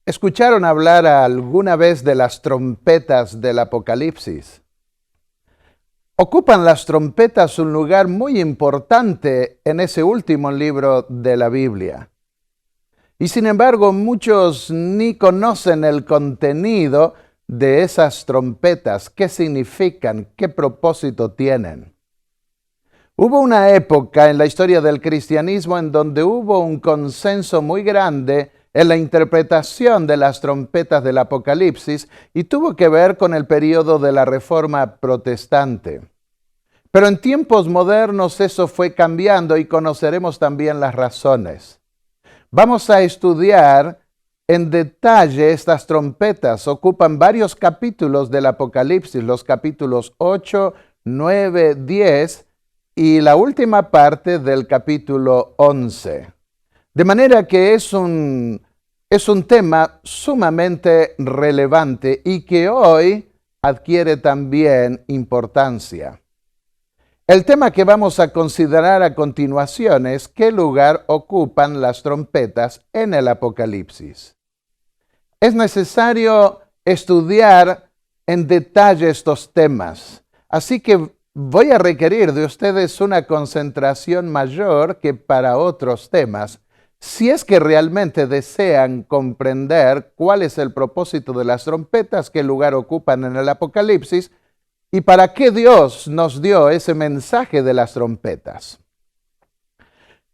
¿Escucharon hablar alguna vez de las trompetas del Apocalipsis? Ocupan las trompetas un lugar muy importante en ese último libro de la Biblia. Y sin embargo, muchos ni conocen el contenido de esas trompetas, qué significan, qué propósito tienen. Hubo una época en la historia del cristianismo en donde hubo un consenso muy grande en la interpretación de las trompetas del Apocalipsis y tuvo que ver con el periodo de la Reforma Protestante. Pero en tiempos modernos eso fue cambiando y conoceremos también las razones. Vamos a estudiar en detalle estas trompetas. Ocupan varios capítulos del Apocalipsis, los capítulos 8, 9, 10 y la última parte del capítulo 11. De manera que es un tema sumamente relevante y que hoy adquiere también importancia. El tema que vamos a considerar a continuación es qué lugar ocupan las trompetas en el Apocalipsis. Es necesario estudiar en detalle estos temas, así que voy a requerir de ustedes una concentración mayor que para otros temas, si es que realmente desean comprender cuál es el propósito de las trompetas, qué lugar ocupan en el Apocalipsis y para qué Dios nos dio ese mensaje de las trompetas.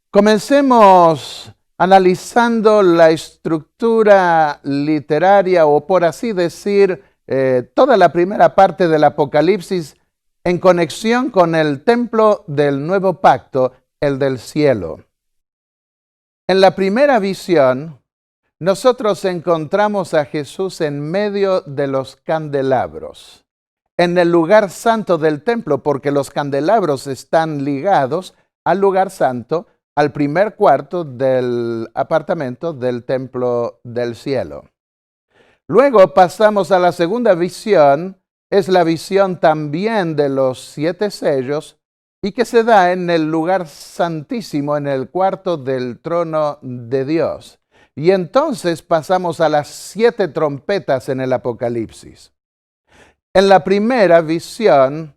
Comencemos analizando la estructura literaria o por así decir, toda la primera parte del Apocalipsis en conexión con el templo del nuevo pacto, el del cielo. En la primera visión, nosotros encontramos a Jesús en medio de los candelabros, en el lugar santo del templo, porque los candelabros están ligados al lugar santo, al primer cuarto del apartamento del templo del cielo. Luego pasamos a la segunda visión, es la visión también de los 7 sellos y que se da en el lugar santísimo, en el cuarto del trono de Dios. Y entonces pasamos a las 7 trompetas en el Apocalipsis. En la primera visión,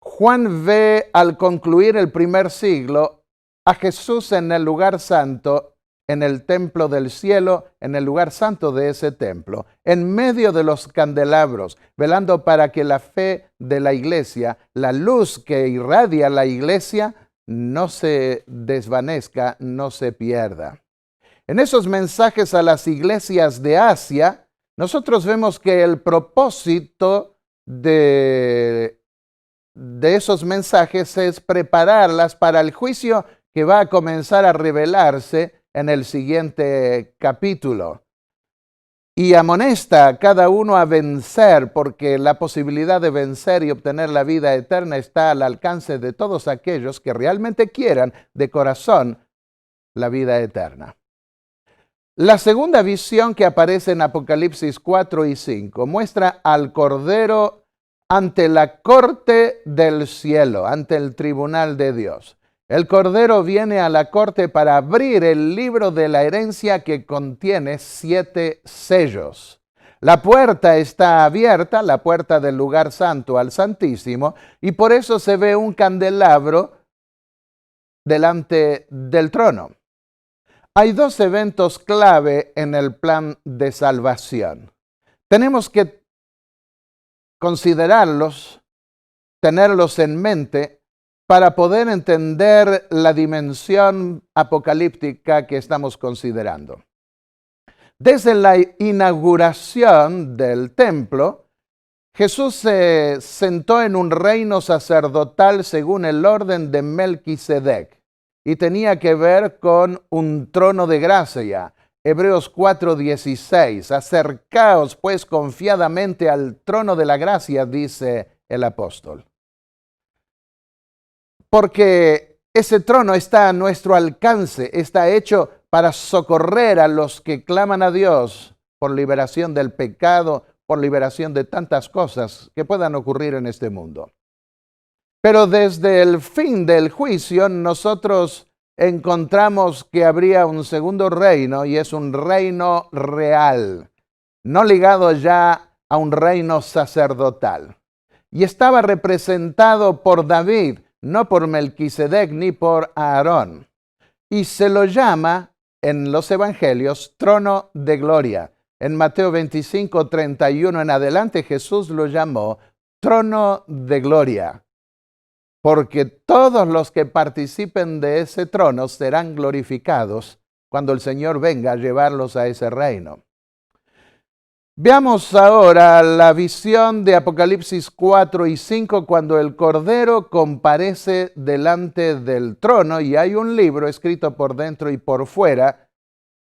Juan ve al concluir el primer siglo a Jesús en el lugar santo, en el templo del cielo, en el lugar santo de ese templo, en medio de los candelabros, velando para que la fe de la iglesia, la luz que irradia la iglesia, no se desvanezca, no se pierda. En esos mensajes a las iglesias de Asia, nosotros vemos que el propósito de esos mensajes es prepararlas para el juicio que va a comenzar a revelarse en el siguiente capítulo. Y amonesta a cada uno a vencer, porque la posibilidad de vencer y obtener la vida eterna está al alcance de todos aquellos que realmente quieran de corazón la vida eterna. La segunda visión que aparece en Apocalipsis 4 y 5 muestra al Cordero ante la corte del cielo, ante el tribunal de Dios. El Cordero viene a la corte para abrir el libro de la herencia que contiene 7 sellos. La puerta está abierta, la puerta del lugar santo al Santísimo, y por eso se ve un candelabro delante del trono. Hay 2 eventos clave en el plan de salvación. Tenemos que considerarlos, tenerlos en mente, para poder entender la dimensión apocalíptica que estamos considerando. Desde la inauguración del templo, Jesús se sentó en un reino sacerdotal según el orden de Melquisedec y tenía que ver con un trono de gracia. Hebreos 4:16, acercaos pues confiadamente al trono de la gracia, dice el apóstol. Porque ese trono está a nuestro alcance, está hecho para socorrer a los que claman a Dios por liberación del pecado, por liberación de tantas cosas que puedan ocurrir en este mundo. Pero desde el fin del juicio nosotros encontramos que habría un segundo reino y es un reino real. no ligado ya a un reino sacerdotal. Y estaba representado por David, no por Melquisedec ni por Aarón. Y se lo llama en los evangelios trono de gloria. En Mateo 25, 31 en adelante, Jesús lo llamó trono de gloria, porque todos los que participen de ese trono serán glorificados cuando el Señor venga a llevarlos a ese reino. Veamos ahora la visión de Apocalipsis 4 y 5 cuando el Cordero comparece delante del trono y hay un libro escrito por dentro y por fuera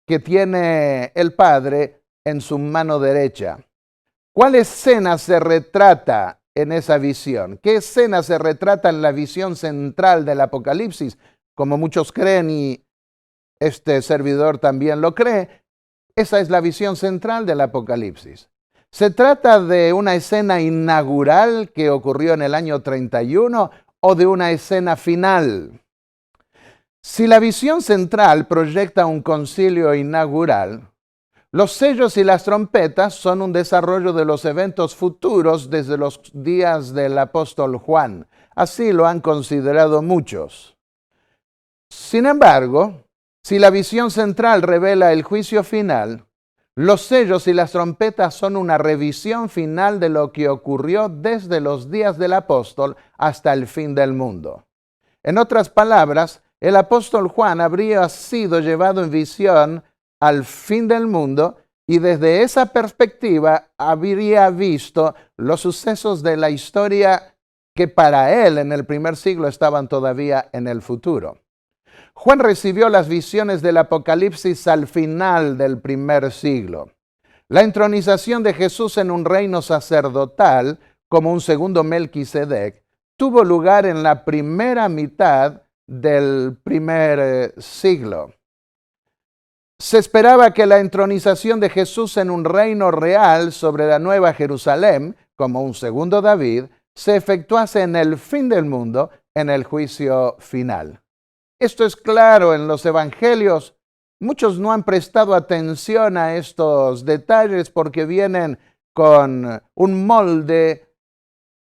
que tiene el Padre en su mano derecha. ¿Cuál escena se retrata en esa visión? ¿Qué escena se retrata en la visión central del Apocalipsis? Como muchos creen y este servidor también lo cree, esa es la visión central del Apocalipsis. ¿Se trata de una escena inaugural que ocurrió en el año 31 o de una escena final? Si la visión central proyecta un concilio inaugural, los sellos y las trompetas son un desarrollo de los eventos futuros desde los días del apóstol Juan. Así lo han considerado muchos. Sin embargo, si la visión central revela el juicio final, los sellos y las trompetas son una revisión final de lo que ocurrió desde los días del apóstol hasta el fin del mundo. En otras palabras, el apóstol Juan habría sido llevado en visión al fin del mundo y desde esa perspectiva habría visto los sucesos de la historia que para él en el primer siglo estaban todavía en el futuro. Juan recibió las visiones del Apocalipsis al final del primer siglo. La entronización de Jesús en un reino sacerdotal, como un segundo Melquisedec, tuvo lugar en la primera mitad del primer siglo. Se esperaba que la entronización de Jesús en un reino real sobre la Nueva Jerusalén, como un segundo David, se efectuase en el fin del mundo, en el juicio final. Esto es claro en los evangelios. Muchos no han prestado atención a estos detalles porque vienen con un molde,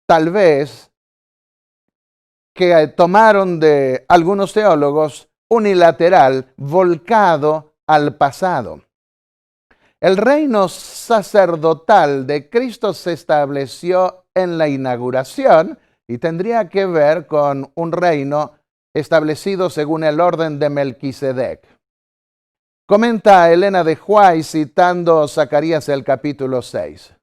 tal vez, que tomaron de algunos teólogos unilateral, volcado al pasado. El reino sacerdotal de Cristo se estableció en la inauguración y tendría que ver con un reino establecido según el orden de Melquisedec. Comenta Elena de Huay citando Zacarías el capítulo 6.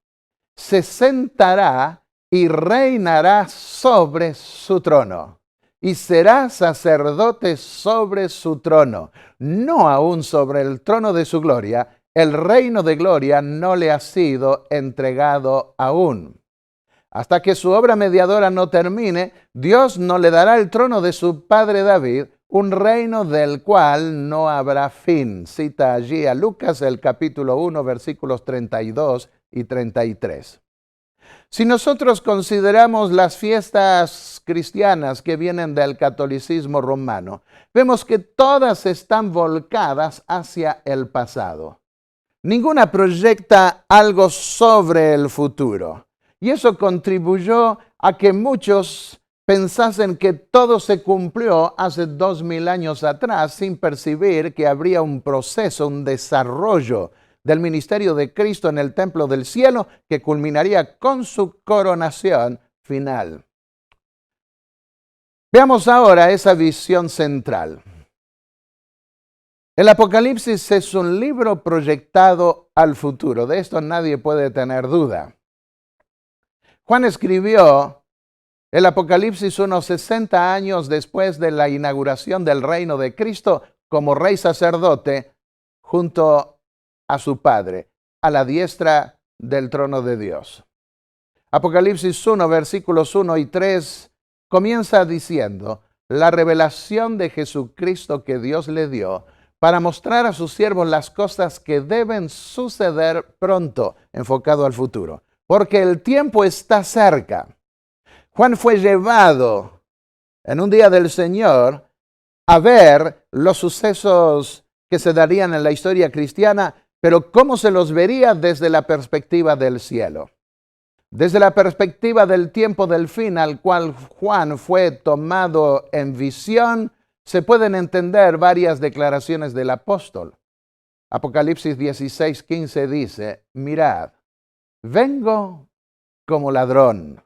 Se sentará y reinará sobre su trono, y será sacerdote sobre su trono, no aún sobre el trono de su gloria. El reino de gloria no le ha sido entregado aún. Hasta que su obra mediadora no termine, Dios no le dará el trono de su padre David, un reino del cual no habrá fin. Cita allí a Lucas el capítulo 1, versículos 32 y 33. Si nosotros consideramos las fiestas cristianas que vienen del catolicismo romano, vemos que todas están volcadas hacia el pasado. Ninguna proyecta algo sobre el futuro. Y eso contribuyó a que muchos pensasen que todo se cumplió hace 2000 años atrás sin percibir que habría un proceso, un desarrollo del ministerio de Cristo en el templo del cielo que culminaría con su coronación final. Veamos ahora esa visión central. El Apocalipsis es un libro proyectado al futuro, de esto nadie puede tener duda. Juan escribió el Apocalipsis unos 60 años después de la inauguración del reino de Cristo como rey sacerdote junto a su Padre, a la diestra del trono de Dios. Apocalipsis 1, versículos 1 y 3 comienza diciendo: la revelación de Jesucristo que Dios le dio para mostrar a sus siervos las cosas que deben suceder pronto, enfocado al futuro. Porque el tiempo está cerca. Juan fue llevado en un día del Señor a ver los sucesos que se darían en la historia cristiana Pero ¿cómo se los vería desde la perspectiva del cielo? Desde la perspectiva del tiempo del fin al cual Juan fue tomado en visión, se pueden entender varias declaraciones del apóstol. Apocalipsis 16:15 dice, mirad, vengo como ladrón.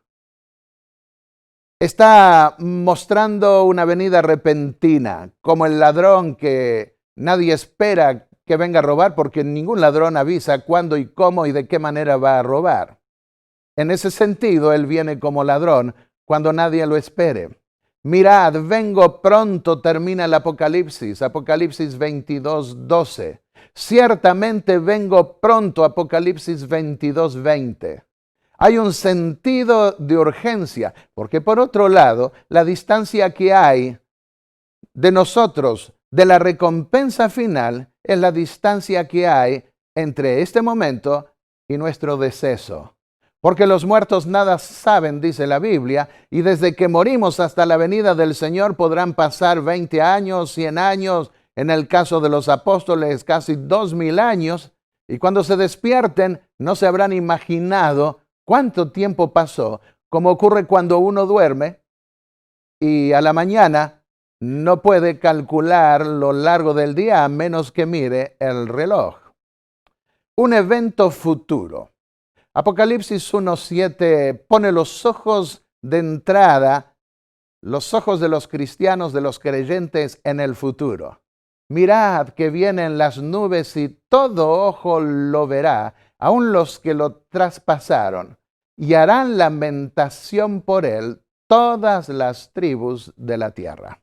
Está mostrando una venida repentina, como el ladrón que nadie espera que venga a robar, porque ningún ladrón avisa cuándo y cómo y de qué manera va a robar. En ese sentido, él viene como ladrón cuando nadie lo espere. Mirad, vengo pronto, termina el Apocalipsis, Apocalipsis 22:12. Ciertamente vengo pronto, Apocalipsis 22:20. Hay un sentido de urgencia, porque por otro lado, la distancia que hay de nosotros, de la recompensa final, es la distancia que hay entre este momento y nuestro deceso. Porque los muertos nada saben, dice la Biblia, y desde que morimos hasta la venida del Señor podrán pasar 20 años, 100 años, en el caso de los apóstoles casi 2000 años, y cuando se despierten no se habrán imaginado cuánto tiempo pasó, como ocurre cuando uno duerme y a la mañana no puede calcular lo largo del día a menos que mire el reloj. Un evento futuro. Apocalipsis 1:7 pone los ojos de entrada, los ojos de los cristianos, de los creyentes en el futuro. Mirad que vienen las nubes y todo ojo lo verá, aun los que lo traspasaron, y harán lamentación por él todas las tribus de la tierra.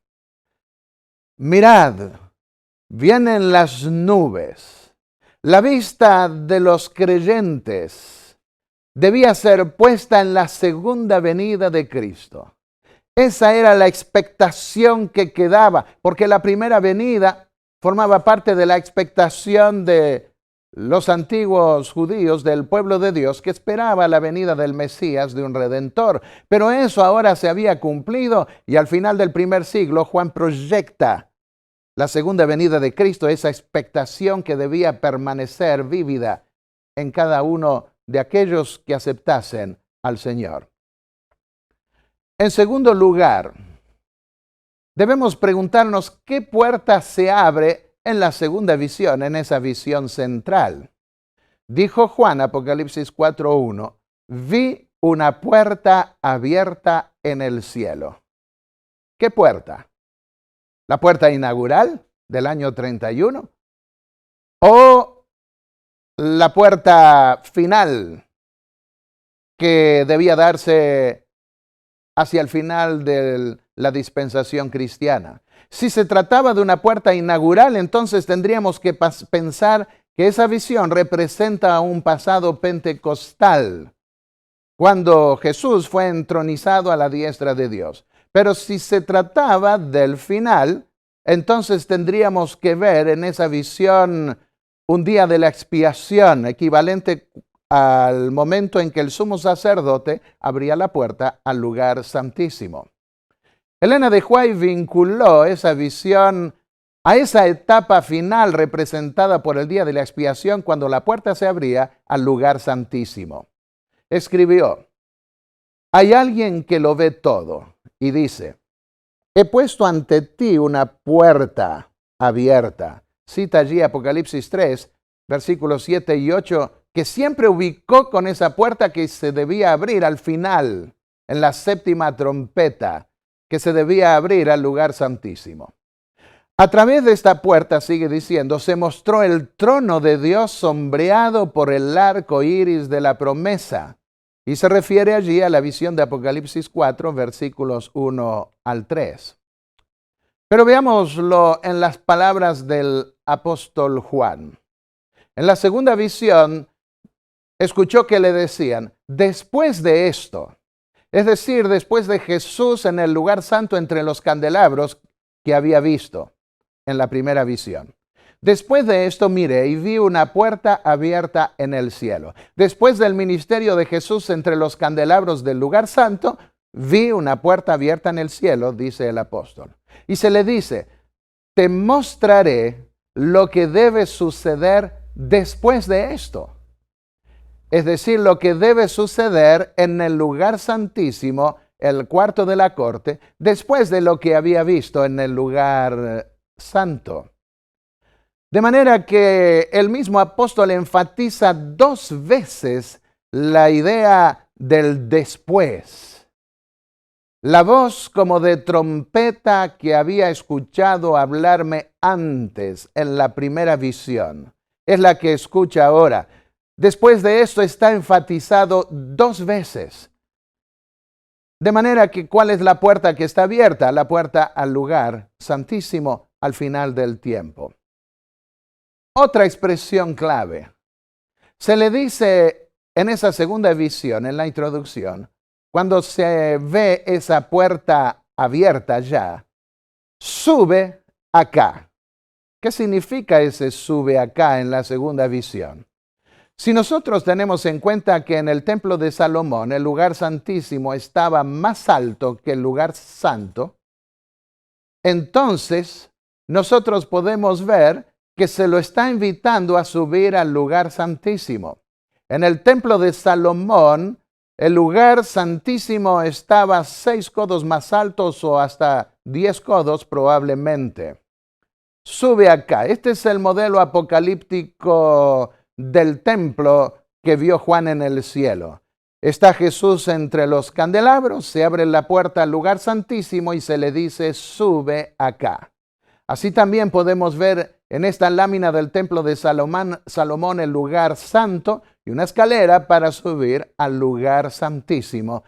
Mirad, vienen las nubes. La vista de los creyentes debía ser puesta en la segunda venida de Cristo. Esa era la expectación que quedaba, porque la primera venida formaba parte de la expectación de los antiguos judíos del pueblo de Dios que esperaba la venida del Mesías, de un Redentor. Pero eso ahora se había cumplido y al final del primer siglo Juan proyecta la segunda venida de Cristo, esa expectación que debía permanecer vívida en cada uno de aquellos que aceptasen al Señor. En segundo lugar, debemos preguntarnos qué puerta se abre en la segunda visión, en esa visión central. Dijo Juan, Apocalipsis 4:1, vi una puerta abierta en el cielo. ¿Qué puerta? ¿La puerta inaugural del año 31? ¿O la puerta final que debía darse hacia el final de la dispensación cristiana? Si se trataba de una puerta inaugural, entonces tendríamos que pensar que esa visión representa un pasado pentecostal, cuando Jesús fue entronizado a la diestra de Dios. Pero si se trataba del final, entonces tendríamos que ver en esa visión un día de la expiación, equivalente al momento en que el sumo sacerdote abría la puerta al lugar santísimo. Elena de White vinculó esa visión a esa etapa final representada por el día de la expiación, cuando la puerta se abría al lugar santísimo. Escribió, hay alguien que lo ve todo y dice, he puesto ante ti una puerta abierta. Cita allí Apocalipsis 3, versículos 7 y 8, que siempre ubicó con esa puerta que se debía abrir al final, en la séptima trompeta, que se debía abrir al lugar santísimo. A través de esta puerta, sigue diciendo, se mostró el trono de Dios sombreado por el arco iris de la promesa. Y se refiere allí a la visión de Apocalipsis 4, versículos 1 al 3. Pero veámoslo en las palabras del apóstol Juan. En la segunda visión, escuchó que le decían, después de esto, es decir, después de Jesús en el lugar santo entre los candelabros que había visto en la primera visión. Después de esto miré y vi una puerta abierta en el cielo. Después del ministerio de Jesús entre los candelabros del lugar santo, vi una puerta abierta en el cielo, dice el apóstol. Y se le dice, te mostraré lo que debe suceder después de esto. Es decir, lo que debe suceder en el lugar santísimo, el cuarto de la corte, después de lo que había visto en el lugar santo. De manera que el mismo apóstol enfatiza 2 veces la idea del después. La voz como de trompeta que había escuchado hablarme antes en la primera visión, es la que escucha ahora. Después de esto está enfatizado 2 veces. De manera que, ¿cuál es la puerta que está abierta? La puerta al lugar santísimo al final del tiempo. Otra expresión clave. Se le dice en esa segunda visión, en la introducción, cuando se ve esa puerta abierta ya, sube acá. ¿Qué significa ese sube acá en la segunda visión? Si nosotros tenemos en cuenta que en el templo de Salomón el lugar santísimo estaba más alto que el lugar santo, entonces nosotros podemos ver que se lo está invitando a subir al lugar santísimo. En el templo de Salomón, el lugar santísimo estaba 6 codos más altos o hasta 10 codos probablemente. Sube acá. Este es el modelo apocalíptico del templo que vio Juan en el cielo. Está Jesús entre los candelabros, se abre la puerta al lugar santísimo y se le dice, sube acá. Así también podemos ver en esta lámina del templo de Salomón el lugar santo y una escalera para subir al lugar santísimo.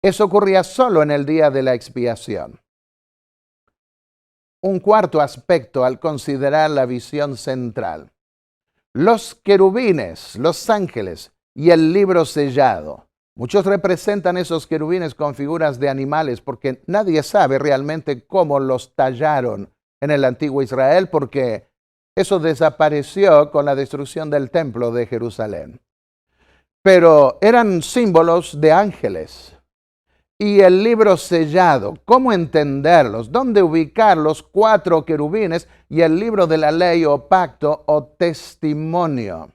Eso ocurría solo en el día de la expiación. Un cuarto aspecto al considerar la visión central. Los querubines, los ángeles y el libro sellado. Muchos representan esos querubines con figuras de animales porque nadie sabe realmente cómo los tallaron en el antiguo Israel porque eso desapareció con la destrucción del templo de Jerusalén. Pero eran símbolos de ángeles. Y el libro sellado, ¿cómo entenderlos? ¿Dónde ubicar los 4 querubines y el libro de la ley o pacto o testimonio?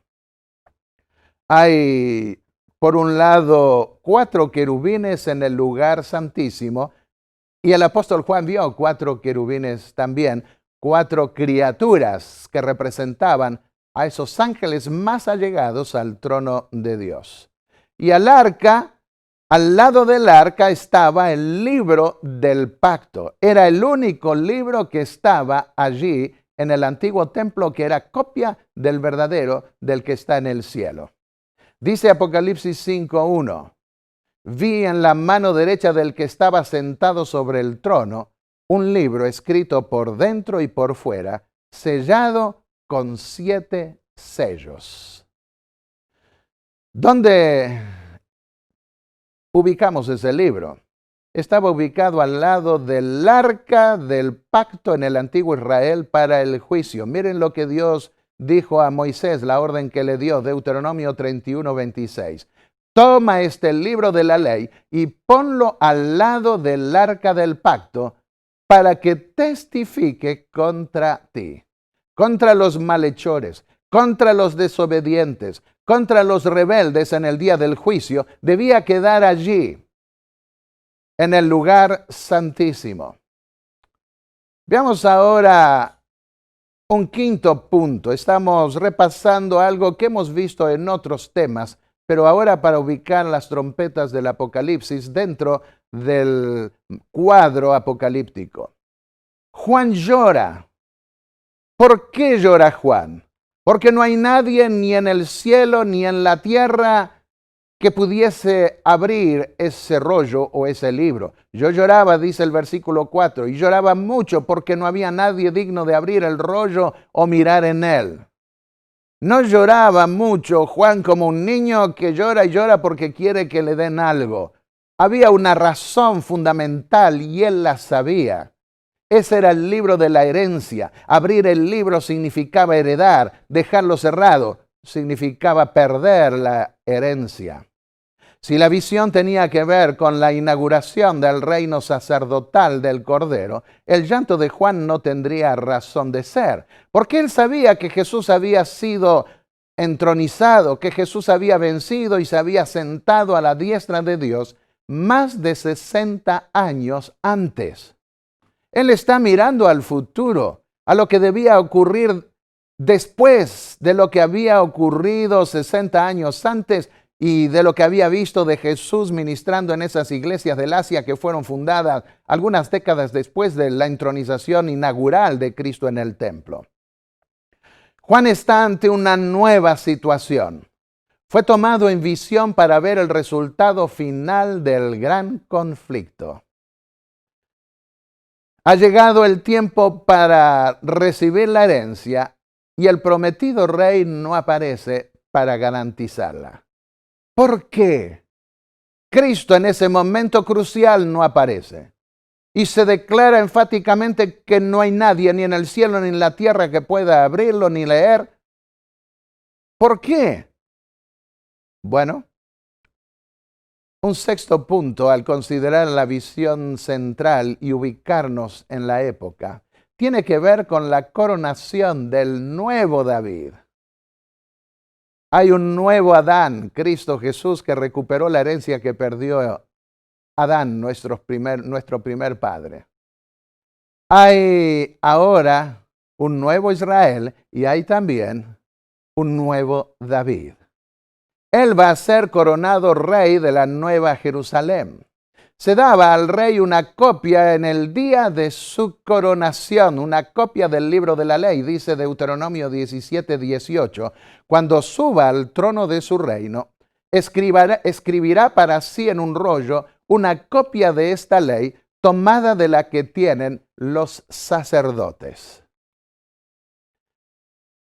Hay, por un lado, 4 querubines en el lugar santísimo y el apóstol Juan vio 4 querubines también, 4 criaturas que representaban a esos ángeles más allegados al trono de Dios. Y al arca, al lado del arca estaba el libro del pacto. Era el único libro que estaba allí en el antiguo templo que era copia del verdadero, del que está en el cielo. Dice Apocalipsis 5:1, vi en la mano derecha del que estaba sentado sobre el trono un libro escrito por dentro y por fuera, sellado con 7 sellos. ¿Dónde ubicamos ese libro? Estaba ubicado al lado del arca del pacto en el antiguo Israel para el juicio. Miren lo que Dios dijo a Moisés, la orden que le dio, Deuteronomio 31:26. Toma este libro de la ley y ponlo al lado del arca del pacto para que testifique contra ti, contra los malhechores, contra los desobedientes, contra los rebeldes en el día del juicio. Debía quedar allí, en el lugar santísimo. Veamos ahora un quinto punto. Estamos repasando algo que hemos visto en otros temas, pero ahora para ubicar las trompetas del Apocalipsis dentro del cuadro apocalíptico. Juan llora. ¿Por qué llora Juan? Porque no hay nadie ni en el cielo ni en la tierra que pudiese abrir ese rollo o ese libro. Yo lloraba, dice el versículo 4, y lloraba mucho porque no había nadie digno de abrir el rollo o mirar en él. No lloraba mucho Juan como un niño que llora y llora porque quiere que le den algo. Había una razón fundamental y él la sabía. Ese era el libro de la herencia. Abrir el libro significaba heredar, dejarlo cerrado significaba perder la herencia. Si la visión tenía que ver con la inauguración del reino sacerdotal del Cordero, el llanto de Juan no tendría razón de ser, porque él sabía que Jesús había sido entronizado, que Jesús había vencido y se había sentado a la diestra de Dios más de 60 años antes. Él está mirando al futuro, a lo que debía ocurrir después de lo que había ocurrido 60 años antes y de lo que había visto de Jesús ministrando en esas iglesias del Asia que fueron fundadas algunas décadas después de la entronización inaugural de Cristo en el templo. Juan está ante una nueva situación. Fue tomado en visión para ver el resultado final del gran conflicto. Ha llegado el tiempo para recibir la herencia y el prometido rey no aparece para garantizarla. ¿Por qué? Cristo en ese momento crucial no aparece. Y se declara enfáticamente que no hay nadie ni en el cielo ni en la tierra que pueda abrirlo ni leer. ¿Por qué? Bueno, un sexto punto al considerar la visión central y ubicarnos en la época tiene que ver con la coronación del nuevo David. Hay un nuevo Adán, Cristo Jesús, que recuperó la herencia que perdió Adán, nuestro primer padre. Hay ahora un nuevo Israel y hay también un nuevo David. Él va a ser coronado rey de la nueva Jerusalén. Se daba al rey una copia en el día de su coronación, una copia del libro de la ley, dice Deuteronomio 17:18. Cuando suba al trono de su reino, escribirá para sí en un rollo una copia de esta ley tomada de la que tienen los sacerdotes.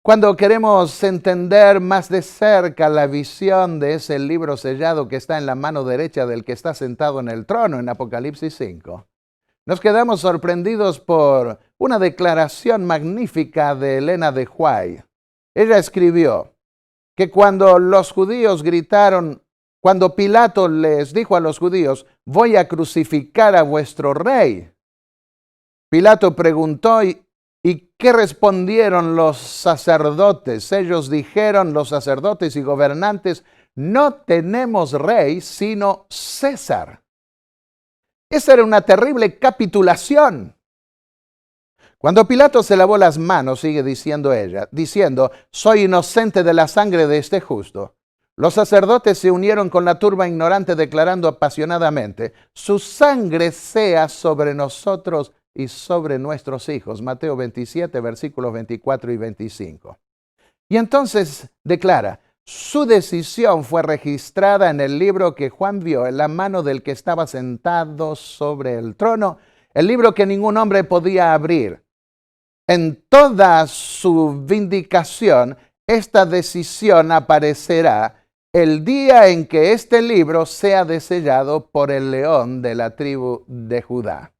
Cuando queremos entender más de cerca la visión de ese libro sellado que está en la mano derecha del que está sentado en el trono en Apocalipsis 5, nos quedamos sorprendidos por una declaración magnífica de Elena de White. Ella escribió que cuando los judíos gritaron, cuando Pilato les dijo a los judíos, voy a crucificar a vuestro rey, Pilato preguntó, ¿y qué respondieron los sacerdotes? Ellos dijeron, los sacerdotes y gobernantes, no tenemos rey sino César. Esa era una terrible capitulación. Cuando Pilato se lavó las manos, sigue diciendo ella, diciendo, soy inocente de la sangre de este justo. Los sacerdotes se unieron con la turba ignorante declarando apasionadamente, su sangre sea sobre nosotros y sobre nuestros hijos. Mateo 27, versículos 24 y 25. Y entonces declara, su decisión fue registrada en el libro que Juan vio en la mano del que estaba sentado sobre el trono, el libro que ningún hombre podía abrir. En toda su vindicación, esta decisión aparecerá el día en que este libro sea desellado por el león de la tribu de Judá.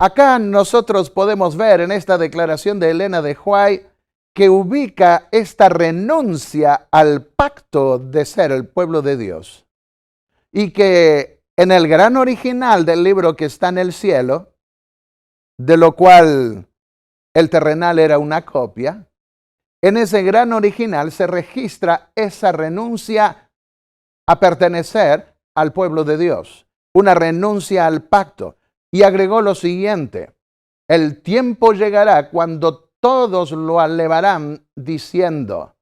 Acá nosotros podemos ver en esta declaración de Elena de White que ubica esta renuncia al pacto de ser el pueblo de Dios. Y que en el gran original del libro que está en el cielo, de lo cual el terrenal era una copia, en ese gran original se registra esa renuncia a pertenecer al pueblo de Dios, una renuncia al pacto. Y agregó lo siguiente, el tiempo llegará cuando todos lo alabarán diciendo,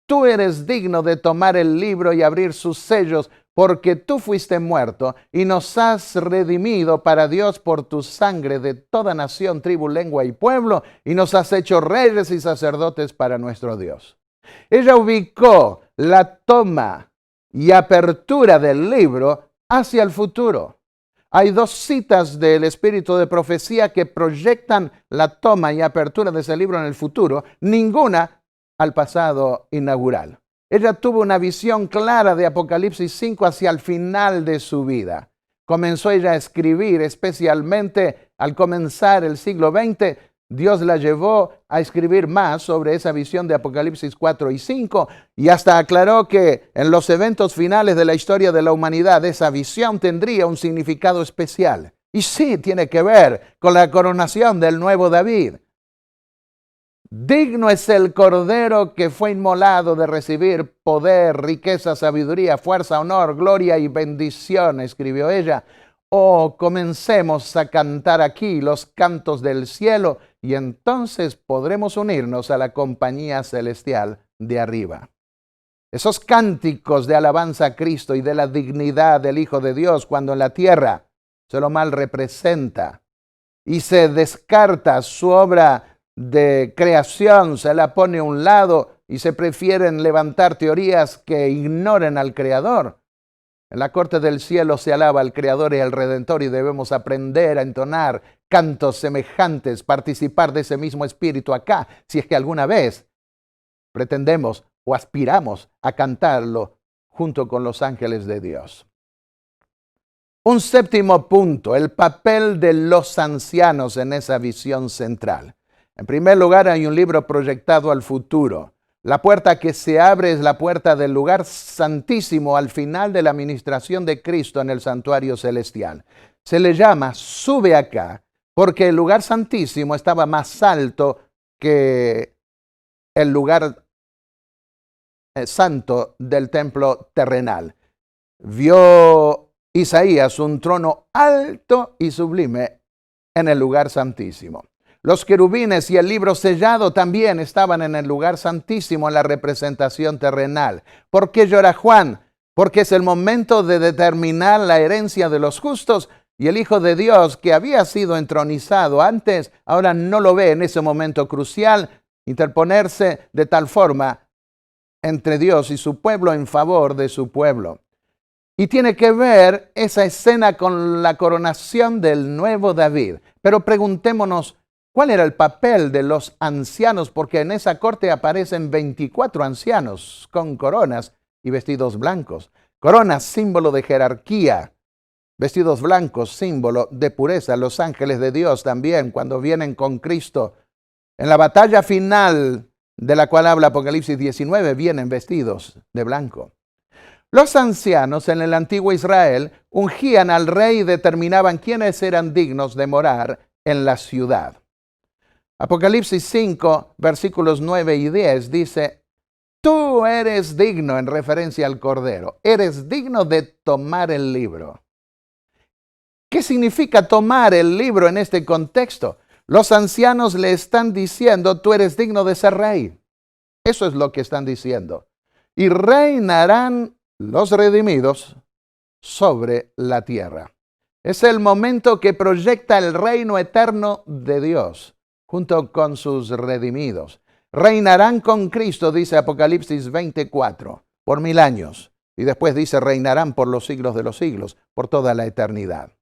tú eres digno de tomar el libro y abrir sus sellos, porque tú fuiste muerto y nos has redimido para Dios por tu sangre de toda nación, tribu, lengua y pueblo, y nos has hecho reyes y sacerdotes para nuestro Dios. Ella ubicó la toma y apertura del libro hacia el futuro. Hay dos citas del espíritu de profecía que proyectan la toma y apertura de ese libro en el futuro, ninguna al pasado inaugural. Ella tuvo una visión clara de Apocalipsis 5 hacia el final de su vida. Comenzó ella a escribir, especialmente al comenzar el siglo XX, Dios la llevó a escribir más sobre esa visión de Apocalipsis 4 y 5 y hasta aclaró que en los eventos finales de la historia de la humanidad esa visión tendría un significado especial. Y sí, tiene que ver con la coronación del nuevo David. Digno es el Cordero que fue inmolado de recibir poder, riqueza, sabiduría, fuerza, honor, gloria y bendición, escribió ella. Oh, comencemos a cantar aquí los cantos del cielo y entonces podremos unirnos a la compañía celestial de arriba. Esos cánticos de alabanza a Cristo y de la dignidad del Hijo de Dios cuando en la tierra se lo mal representa y se descarta su obra de creación, se la pone a un lado y se prefieren levantar teorías que ignoren al Creador. En la corte del cielo se alaba al Creador y al Redentor y debemos aprender a entonar cantos semejantes, participar de ese mismo espíritu acá, si es que alguna vez pretendemos o aspiramos a cantarlo junto con los ángeles de Dios. Un séptimo punto, el papel de los ancianos en esa visión central. En primer lugar, hay un libro proyectado al futuro. La puerta que se abre es la puerta del lugar santísimo al final de la ministración de Cristo en el santuario celestial. Se le llama sube acá porque el lugar santísimo estaba más alto que el lugar santo del templo terrenal. Vio Isaías un trono alto y sublime en el lugar santísimo. Los querubines y el libro sellado también estaban en el lugar santísimo en la representación terrenal. ¿Por qué llora Juan? Porque es el momento de determinar la herencia de los justos y el Hijo de Dios que había sido entronizado antes, ahora no lo ve en ese momento crucial, interponerse de tal forma entre Dios y su pueblo en favor de su pueblo. Y tiene que ver esa escena con la coronación del nuevo David. Pero preguntémonos, ¿cuál era el papel de los ancianos? Porque en esa corte aparecen 24 ancianos con coronas y vestidos blancos. Coronas, símbolo de jerarquía. Vestidos blancos, símbolo de pureza. Los ángeles de Dios también, cuando vienen con Cristo. En la batalla final de la cual habla Apocalipsis 19, vienen vestidos de blanco. Los ancianos en el antiguo Israel ungían al rey y determinaban quiénes eran dignos de morar en la ciudad. Apocalipsis 5, versículos 9 y 10 dice, tú eres digno, en referencia al Cordero, eres digno de tomar el libro. ¿Qué significa tomar el libro en este contexto? Los ancianos le están diciendo, tú eres digno de ser rey. Eso es lo que están diciendo. Y reinarán los redimidos sobre la tierra. Es el momento que proyecta el reino eterno de Dios junto con sus redimidos. Reinarán con Cristo, dice Apocalipsis 24, por 1000 años. Y después dice, reinarán por los siglos de los siglos, por toda la eternidad.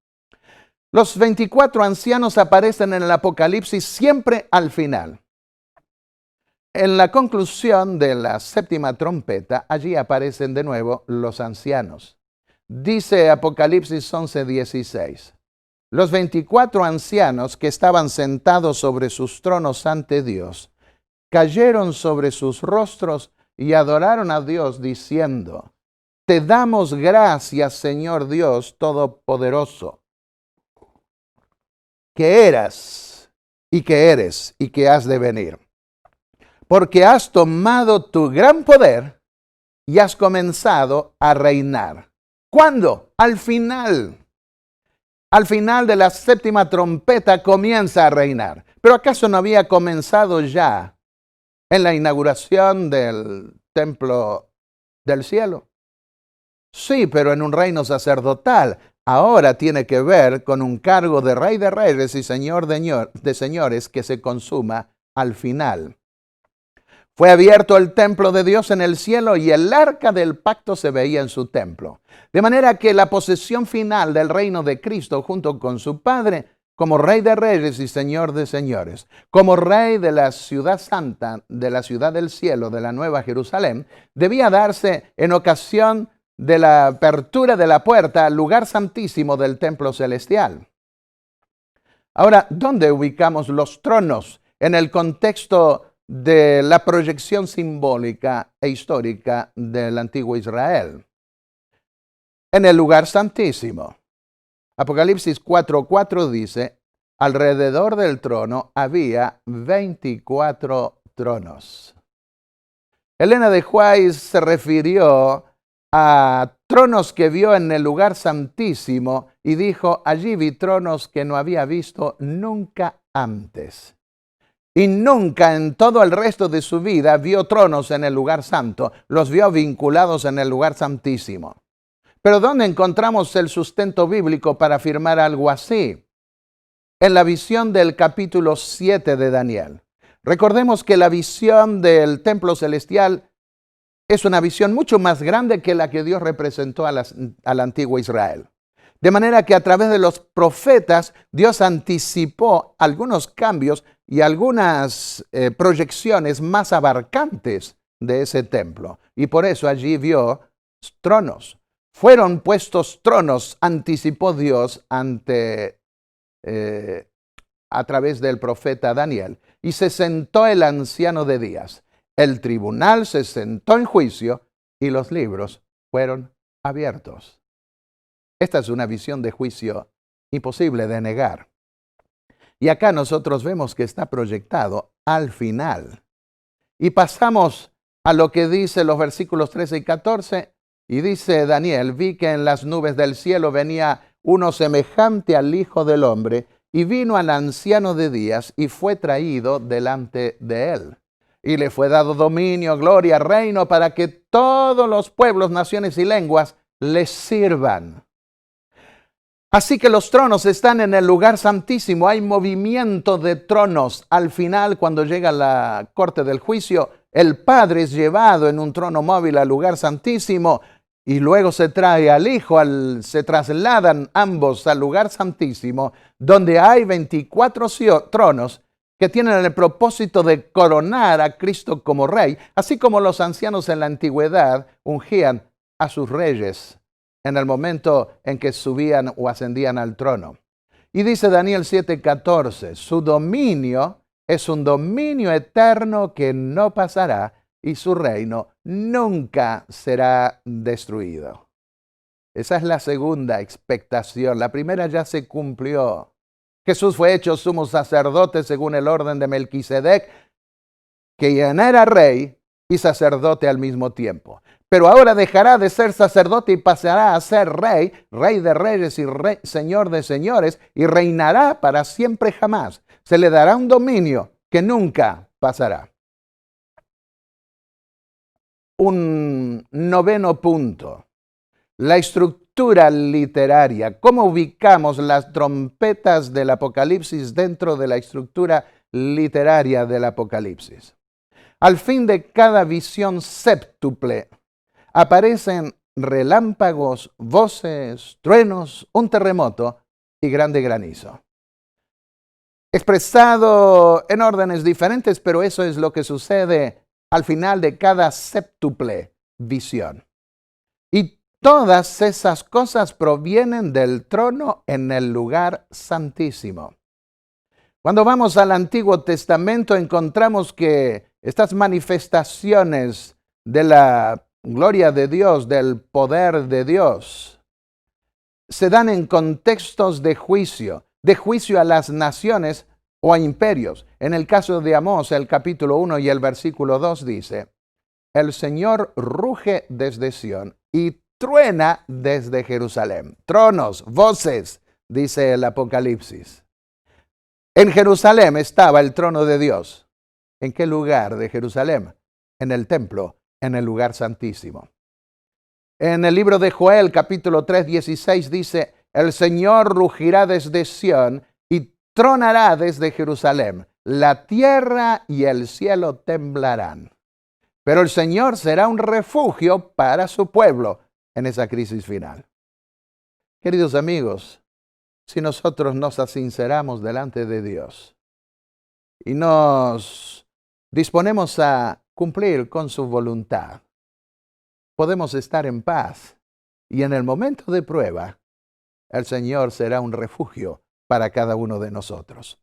Los 24 ancianos aparecen en el Apocalipsis siempre al final. En la conclusión de la séptima trompeta, allí aparecen de nuevo los ancianos. Dice Apocalipsis 11:16. Los 24 ancianos que estaban sentados sobre sus tronos ante Dios, cayeron sobre sus rostros y adoraron a Dios diciendo, te damos gracias, Señor Dios Todopoderoso, que eras y que eres y que has de venir. Porque has tomado tu gran poder y has comenzado a reinar. ¿Cuándo? Al final. Al final de la séptima trompeta comienza a reinar. ¿Pero acaso no había comenzado ya en la inauguración del templo del cielo? Sí, pero en un reino sacerdotal. Ahora tiene que ver con un cargo de rey de reyes y señor de señores que se consuma al final. Fue abierto el templo de Dios en el cielo y el arca del pacto se veía en su templo. De manera que la posesión final del reino de Cristo junto con su Padre, como Rey de Reyes y Señor de Señores, como Rey de la ciudad santa, de la ciudad del cielo, de la Nueva Jerusalén, debía darse en ocasión de la apertura de la puerta al lugar santísimo del templo celestial. Ahora, ¿dónde ubicamos los tronos en el contexto de la proyección simbólica e histórica del antiguo Israel? En el lugar santísimo. Apocalipsis 4:4 dice, alrededor del trono había 24 tronos. Elena de White se refirió a tronos que vio en el lugar santísimo y dijo, allí vi tronos que no había visto nunca antes. Y nunca en todo el resto de su vida vio tronos en el lugar santo, los vio vinculados en el lugar santísimo. Pero ¿dónde encontramos el sustento bíblico para afirmar algo así? En la visión del capítulo 7 de Daniel. Recordemos que la visión del templo celestial es una visión mucho más grande que la que Dios representó al antiguo Israel. De manera que a través de los profetas, Dios anticipó algunos cambios y algunas proyecciones más abarcantes de ese templo. Y por eso allí vio tronos. Fueron puestos tronos, anticipó Dios a través del profeta Daniel. Y se sentó el anciano de días. El tribunal se sentó en juicio y los libros fueron abiertos. Esta es una visión de juicio imposible de negar. Y acá nosotros vemos que está proyectado al final. Y pasamos a lo que dice los versículos 13 y 14. Y dice Daniel, vi que en las nubes del cielo venía uno semejante al Hijo del Hombre, y vino al anciano de días y fue traído delante de él. Y le fue dado dominio, gloria, reino, para que todos los pueblos, naciones y lenguas le sirvan. Así que los tronos están en el lugar santísimo. Hay movimiento de tronos. Al final, cuando llega la corte del juicio, el Padre es llevado en un trono móvil al lugar santísimo y luego se trae al Hijo, se trasladan ambos al lugar santísimo, donde hay 24 tronos que tienen el propósito de coronar a Cristo como Rey, así como los ancianos en la antigüedad ungían a sus reyes en el momento en que subían o ascendían al trono. Y dice Daniel 7:14, su dominio es un dominio eterno que no pasará y su reino nunca será destruido. Esa es la segunda expectación. La primera ya se cumplió. Jesús fue hecho sumo sacerdote según el orden de Melquisedec, que ya era rey y sacerdote al mismo tiempo. Pero ahora dejará de ser sacerdote y pasará a ser rey, rey de reyes y señor de señores, y reinará para siempre jamás. Se le dará un dominio que nunca pasará. Un noveno punto. La estructura literaria. ¿Cómo ubicamos las trompetas del Apocalipsis dentro de la estructura literaria del Apocalipsis? Al fin de cada visión séptuple aparecen relámpagos, voces, truenos, un terremoto y grande granizo. Expresado en órdenes diferentes, pero eso es lo que sucede al final de cada séptuple visión. Y todas esas cosas provienen del trono en el lugar santísimo. Cuando vamos al Antiguo Testamento encontramos que estas manifestaciones de la gloria de Dios, del poder de Dios, se dan en contextos de juicio a las naciones o a imperios. En el caso de Amós, el capítulo 1 y el versículo 2 dice, el Señor ruge desde Sión y truena desde Jerusalén. Tronos, voces, dice el Apocalipsis. En Jerusalén estaba el trono de Dios. ¿En qué lugar de Jerusalén? En el templo, en el lugar santísimo. En el libro de Joel, capítulo 3, 16, dice, el Señor rugirá desde Sión y tronará desde Jerusalén. La tierra y el cielo temblarán. Pero el Señor será un refugio para su pueblo en esa crisis final. Queridos amigos, si nosotros nos sinceramos delante de Dios y nos disponemos a cumplir con su voluntad, podemos estar en paz y en el momento de prueba, el Señor será un refugio para cada uno de nosotros.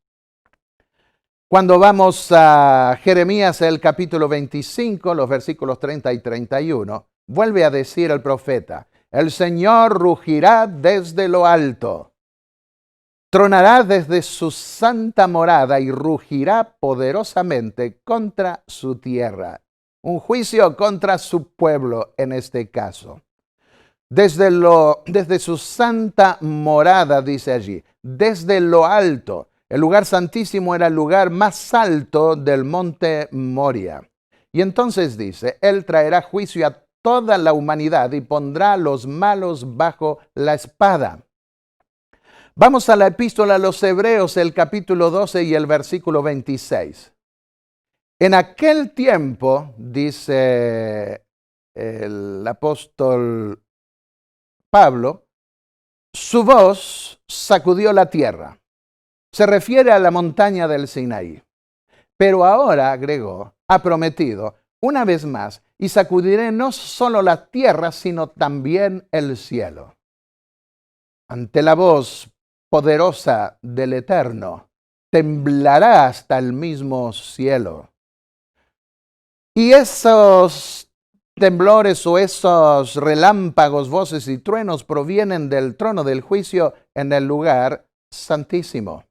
Cuando vamos a Jeremías, el capítulo 25, los versículos 30 y 31, vuelve a decir el profeta, el Señor rugirá desde lo alto. tronará desde su santa morada y rugirá poderosamente contra su tierra. Un juicio contra su pueblo en este caso. Desde su santa morada, dice allí, desde lo alto. El lugar santísimo era el lugar más alto del monte Moria. Y entonces dice, Él traerá juicio a toda la humanidad y pondrá a los malos bajo la espada. Vamos a la epístola a los Hebreos, el capítulo 12 y el versículo 26. En aquel tiempo, dice el apóstol Pablo, su voz sacudió la tierra. Se refiere a la montaña del Sinaí. Pero ahora, agregó, ha prometido, una vez más, y sacudiré no solo la tierra, sino también el cielo. Ante la voz poderosa del Eterno, temblará hasta el mismo cielo. Y esos temblores o esos relámpagos, voces y truenos provienen del trono del juicio en el lugar santísimo.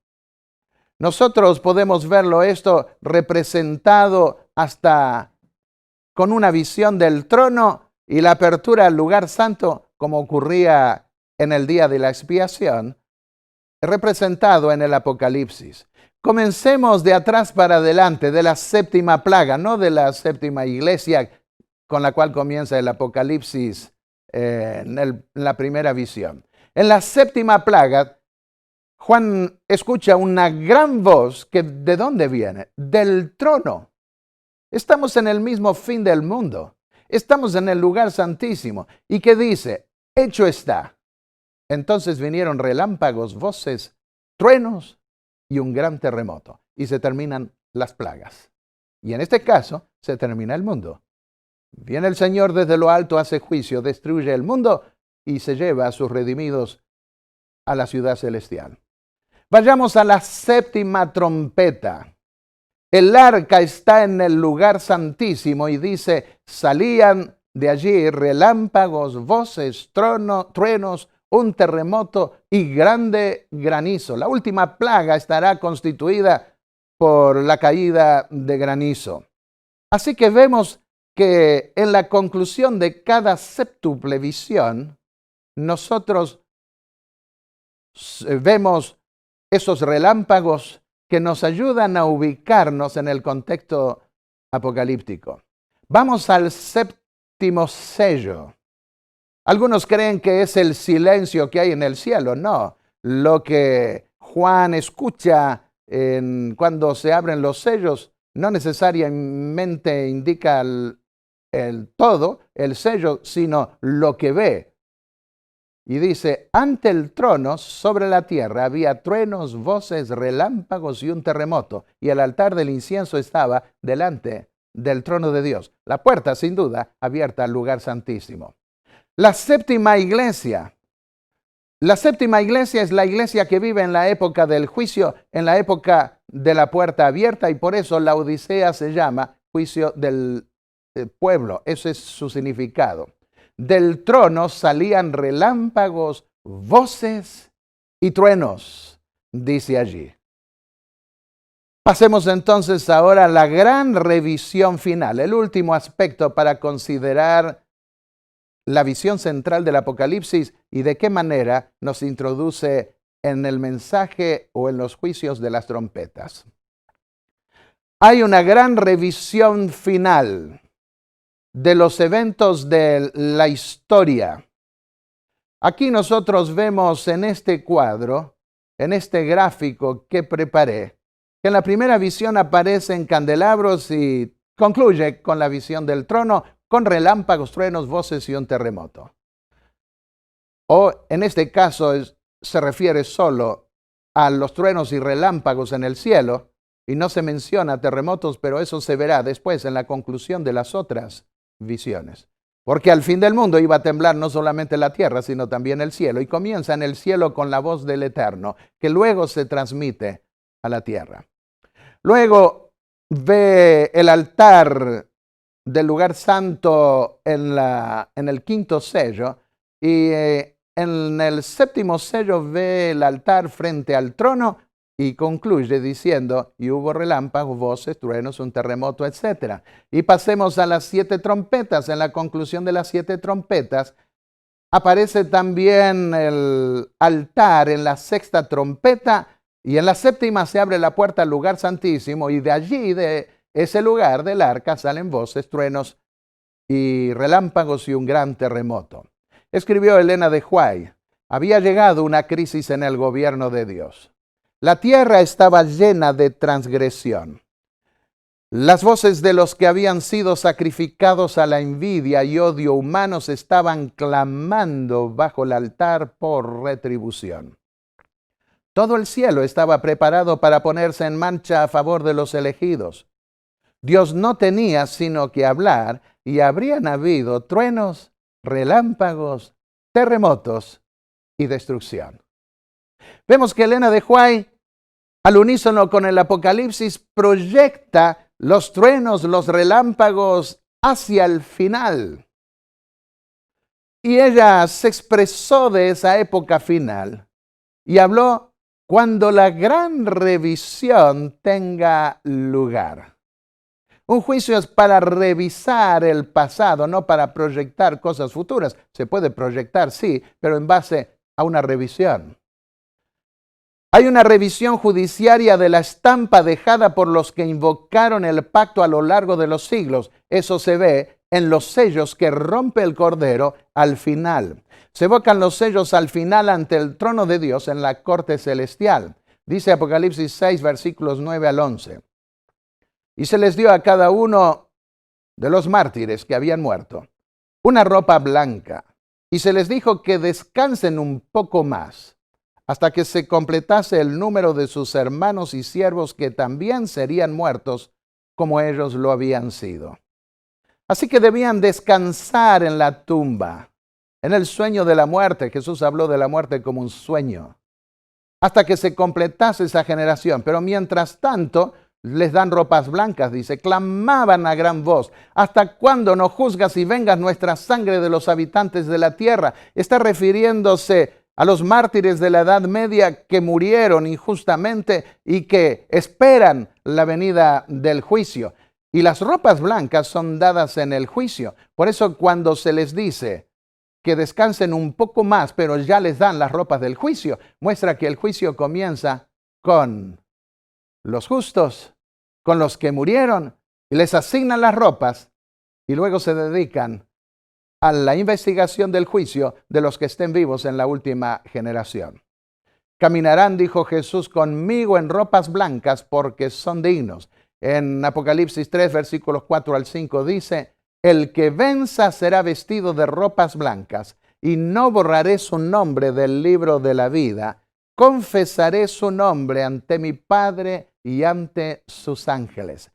Nosotros podemos verlo esto representado hasta con una visión del trono y la apertura al lugar santo, como ocurría en el día de la expiación, representado en el Apocalipsis. Comencemos de atrás para adelante, de la séptima plaga, no de la séptima iglesia con la cual comienza el Apocalipsis en la primera visión. En la séptima plaga, Juan escucha una gran voz que ¿de dónde viene? Del trono. Estamos en el mismo fin del mundo. Estamos en el lugar santísimo. ¿Y qué dice? Hecho está. Entonces vinieron relámpagos, voces, truenos y un gran terremoto. Y se terminan las plagas. Y en este caso, se termina el mundo. Viene el Señor desde lo alto, hace juicio, destruye el mundo y se lleva a sus redimidos a la ciudad celestial. Vayamos a la séptima trompeta. El arca está en el lugar santísimo y dice, salían de allí relámpagos, voces, truenos, un terremoto y grande granizo. La última plaga estará constituida por la caída de granizo. Así que vemos que en la conclusión de cada séptuple visión, nosotros vemos esos relámpagos que nos ayudan a ubicarnos en el contexto apocalíptico. Vamos al séptimo sello. Algunos creen que es el silencio que hay en el cielo. No, lo que Juan escucha cuando se abren los sellos no necesariamente indica el todo, el sello, sino lo que ve. Y dice, ante el trono, sobre la tierra, había truenos, voces, relámpagos y un terremoto. Y el altar del incienso estaba delante del trono de Dios. La puerta, sin duda, abierta al lugar santísimo. La séptima iglesia. La séptima iglesia es la iglesia que vive en la época del juicio, en la época de la puerta abierta, y por eso la Odisea se llama juicio del pueblo. Ese es su significado. Del trono salían relámpagos, voces y truenos, dice allí. Pasemos entonces ahora a la gran revisión final, el último aspecto para considerar la visión central del Apocalipsis y de qué manera nos introduce en el mensaje o en los juicios de las trompetas. Hay una gran revisión final de los eventos de la historia. Aquí nosotros vemos en este cuadro, en este gráfico que preparé, que en la primera visión aparecen candelabros y concluye con la visión del trono, con relámpagos, truenos, voces y un terremoto. O en este caso se refiere solo a los truenos y relámpagos en el cielo y no se menciona terremotos, pero eso se verá después en la conclusión de las otras visiones. Porque al fin del mundo iba a temblar no solamente la tierra, sino también el cielo. Y comienza en el cielo con la voz del Eterno, que luego se transmite a la tierra. Luego ve el altar del lugar santo en el quinto sello y en el séptimo sello ve el altar frente al trono y concluye diciendo, y hubo relámpagos, voces, truenos, un terremoto, etc. Y pasemos a las 7 trompetas. En la conclusión de las 7 trompetas aparece también el altar en la 6ª trompeta, y en la 7ª se abre la puerta al lugar santísimo, y de allí, de ese lugar del arca, salen voces, truenos y relámpagos y un gran terremoto. Escribió Elena de White, había llegado una crisis en el gobierno de Dios. La tierra estaba llena de transgresión. Las voces de los que habían sido sacrificados a la envidia y odio humanos estaban clamando bajo el altar por retribución. Todo el cielo estaba preparado para ponerse en marcha a favor de los elegidos. Dios no tenía sino que hablar y habrían habido truenos, relámpagos, terremotos y destrucción. Vemos que Elena de White, al unísono con el Apocalipsis, proyecta los truenos, los relámpagos hacia el final. Y ella se expresó de esa época final y habló cuando la gran revisión tenga lugar. Un juicio es para revisar el pasado, no para proyectar cosas futuras. Se puede proyectar, sí, pero en base a una revisión. Hay una revisión judiciaria de la estampa dejada por los que invocaron el pacto a lo largo de los siglos. Eso se ve en los sellos que rompe el Cordero al final. Se evocan los sellos al final ante el trono de Dios en la corte celestial. Dice Apocalipsis 6, versículos 9 al 11. Y se les dio a cada uno de los mártires que habían muerto una ropa blanca, y se les dijo que descansen un poco más, hasta que se completase el número de sus hermanos y siervos que también serían muertos como ellos lo habían sido. Así que debían descansar en la tumba, en el sueño de la muerte. Jesús habló de la muerte como un sueño, hasta que se completase esa generación. Pero mientras tanto, les dan ropas blancas, dice, clamaban a gran voz, ¿hasta cuándo no juzgas y vengas nuestra sangre de los habitantes de la tierra? Está refiriéndose a los mártires de la Edad Media que murieron injustamente y que esperan la venida del juicio. Y las ropas blancas son dadas en el juicio. Por eso cuando se les dice que descansen un poco más, pero ya les dan las ropas del juicio, muestra que el juicio comienza con los justos, con los que murieron, y les asignan las ropas, y luego se dedican a la investigación del juicio de los que estén vivos en la última generación. Caminarán, dijo Jesús, conmigo en ropas blancas porque son dignos. En Apocalipsis 3, versículos 4 al 5 dice, el que venza será vestido de ropas blancas, y no borraré su nombre del libro de la vida. Confesaré su nombre ante mi Padre y ante sus ángeles.